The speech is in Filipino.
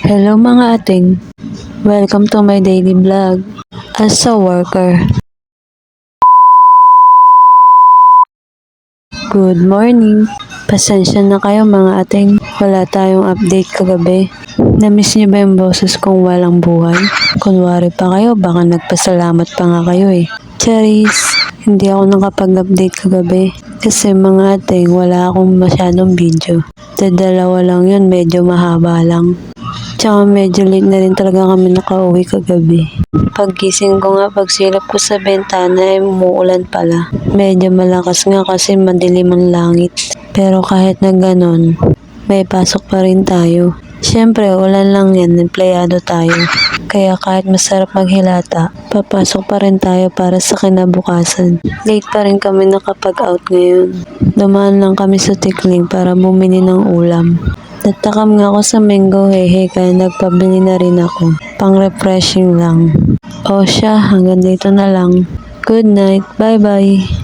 Hello mga ating, welcome to my daily vlog. As a worker, good morning. Pasensya na kayo mga ating, wala tayong update kagabi. Namiss niyo ba yung boses kong walang buhay? Kunwari pa kayo, baka nagpasalamat pa nga kayo eh. Charis, hindi ako nakapag-update kagabi. Kasi mga ating, wala akong masyadong video. Dalawa lang yun, medyo mahaba lang. Tsaka medyo late na rin talaga kami nakauwi kagabi. Paggising ko nga, pagsilap ko sa bintana ay umuulan pala. Medyo malakas nga kasi madilim ang langit. Pero kahit na ganon, may pasok pa rin tayo. Siyempre, ulan lang yan, empleyado tayo. Kaya kahit masarap maghilata, papasok pa rin tayo para sa kinabukasan. Late pa rin kami nakapag-out ngayon. Dumaan lang kami sa Tikling para bumili ng ulam. Natakam nga ako sa mango hehe kaya nagpabili na rin ako. Pang refreshing lang. O siya, hanggang dito na lang. Good night. Bye bye.